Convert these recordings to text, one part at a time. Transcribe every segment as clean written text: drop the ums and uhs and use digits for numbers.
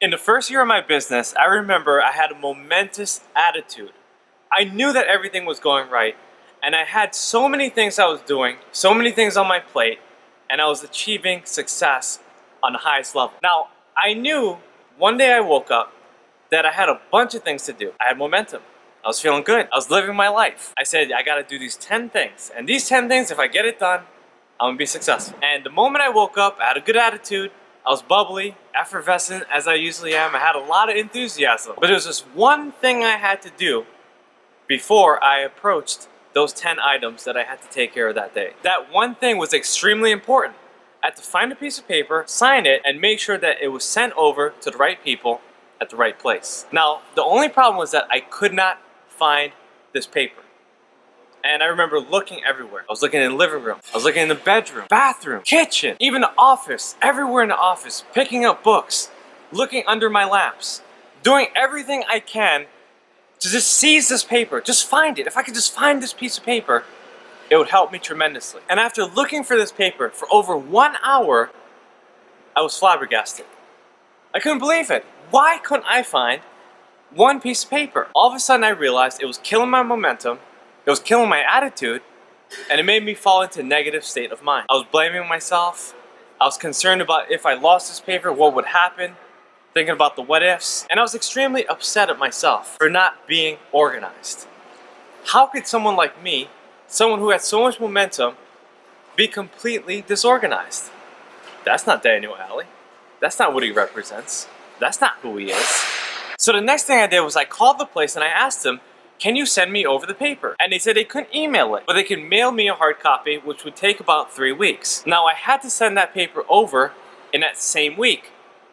In the first year of my business, I remember I had a momentous attitude. I knew that everything was going right, and I had so many things I was doing, so many things on my plate, and I was achieving success on the highest level. Now, I knew one day I woke up that I had a bunch of things to do. I had momentum. I was feeling good. I was living my life. I said, I gotta do these 10 things. And these 10 things, if I get it done, I'm gonna be successful. And the moment I woke up, I had a good attitude. I was bubbly, effervescent, as I usually am. I had a lot of enthusiasm. But there was just one thing I had to do before I approached those 10 items that I had to take care of that day. That one thing was extremely important. I had to find a piece of paper, sign it, and make sure that it was sent over to the right people at the right place. Now, the only problem was that I could not find this paper. And I remember looking everywhere. I was looking in the living room. I was looking in the bedroom, bathroom, kitchen, even the office, everywhere in the office, picking up books, looking under my lamps, doing everything I can to just seize this paper, just find it. If I could just find this piece of paper, it would help me tremendously. And after looking for this paper for over 1 hour, I was flabbergasted. I couldn't believe it. Why couldn't I find one piece of paper? All of a sudden I realized it was killing my momentum, it was killing my attitude, and it made me fall into a negative state of mind. I was blaming myself. I was concerned about if I lost this paper, what would happen, thinking about the what ifs, and I was extremely upset at myself for not being organized. How could someone like me, someone who had so much momentum, be completely disorganized? That's not Daniel Alley. That's not what he represents. That's not who he is. So the next thing I did was I called the place and I asked them, can you send me over the paper? And they said they couldn't email it, but they could mail me a hard copy, which would take about 3 weeks. Now I had to send that paper over in that same week.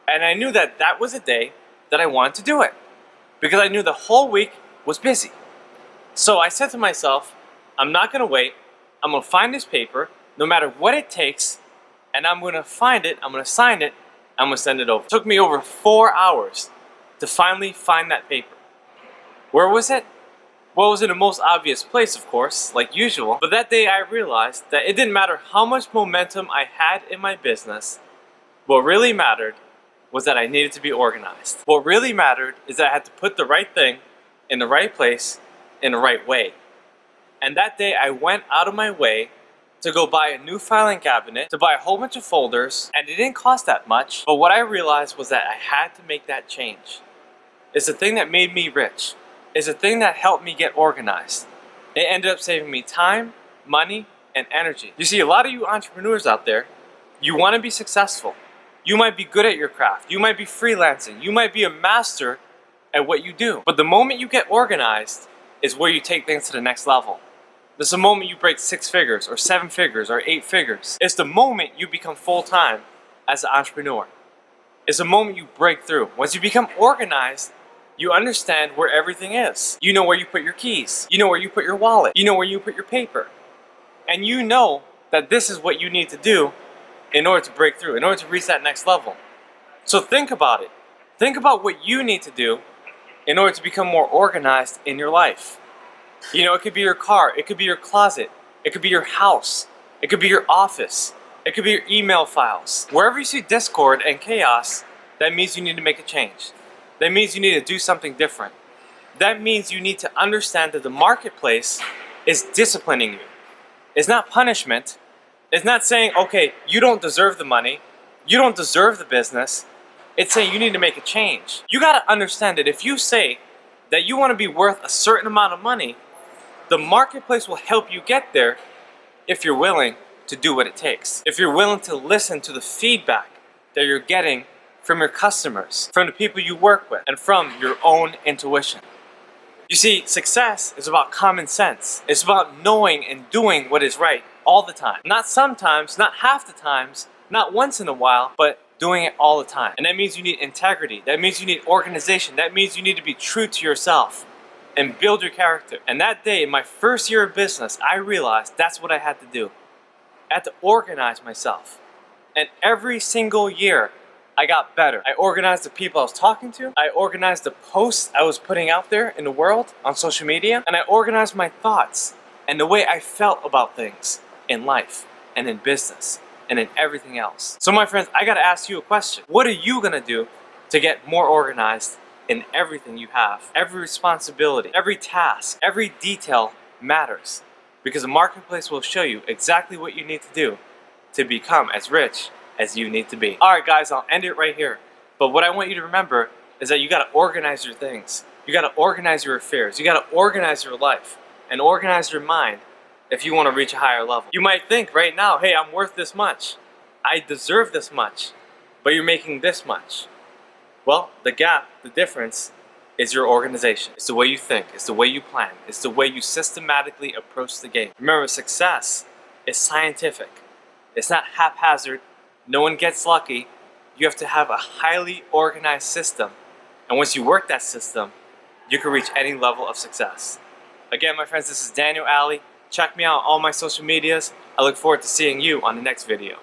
And I knew that that was a day that I wanted to do it, because I knew the whole week was busy. So I said to myself, I'm not gonna wait. I'm gonna find this paper, no matter what it takes, and I'm gonna find it, I'm gonna sign it, I'm gonna send it over. It took me over 4 hours to finally find that paper. Where was it? Well, it was in the most obvious place, of course, like usual. But that day I realized that it didn't matter how much momentum I had in my business. What really mattered was that I needed to be organized. What really mattered is that I had to put the right thing in the right place in the right way. And that day I went out of my way to go buy a new filing cabinet, to buy a whole bunch of folders, and it didn't cost that much. But what I realized was that I had to make that change. It's the thing that made me rich. It's the thing that helped me get organized. It ended up saving me time, money, and energy. You see, a lot of you entrepreneurs out there, you want to be successful. You might be good at your craft. You might be freelancing. You might be a master at what you do. But the moment you get organized is where you take things to the next level. It's the moment you break 6 figures or 7 figures or 8 figures. It's the moment you become full-time as an entrepreneur. It's the moment you break through. Once you become organized, you understand where everything is. You know where you put your keys. You know where you put your wallet. You know where you put your paper. And you know that this is what you need to do in order to break through, in order to reach that next level. So think about it. Think about what you need to do in order to become more organized in your life. You know, it could be your car, it could be your closet, it could be your house, it could be your office, it could be your email files. Wherever you see discord and chaos, that means you need to make a change. That means you need to do something different. That means you need to understand that the marketplace is disciplining you. It's not punishment. It's not saying, okay, you don't deserve the money, you don't deserve the business. It's saying you need to make a change. You gotta understand that if you say that you wanna be worth a certain amount of money, the marketplace will help you get there if you're willing to do what it takes. If you're willing to listen to the feedback that you're getting from your customers, from the people you work with, and from your own intuition. You see, success is about common sense. It's about knowing and doing what is right all the time. Not sometimes, not half the times, not once in a while, but doing it all the time. And that means you need integrity. That means you need organization. That means you need to be true to yourself and build your character. And that day, in my first year of business, I realized that's what I had to do. I had to organize myself. And every single year, I got better. I organized the people I was talking to. I organized the posts I was putting out there in the world on social media. And I organized my thoughts and the way I felt about things in life and in business and in everything else. So my friends, I gotta ask you a question. What are you gonna do to get more organized in everything you have. Every responsibility, every task, every detail matters, because the marketplace will show you exactly what you need to do to become as rich as you need to be. Alright guys, I'll end it right here. But what I want you to remember is that you gotta organize your things. You gotta organize your affairs. You gotta organize your life and organize your mind if you want to reach a higher level. You might think right now, hey, I'm worth this much. I deserve this much. But you're making this much. Well, the gap, the difference, is your organization. It's the way you think. It's the way you plan. It's the way you systematically approach the game. Remember, success is scientific. It's not haphazard. No one gets lucky. You have to have a highly organized system. And once you work that system, you can reach any level of success. Again, my friends, this is Daniel, Aldie. Check me out on all my social medias. I look forward to seeing you on the next video.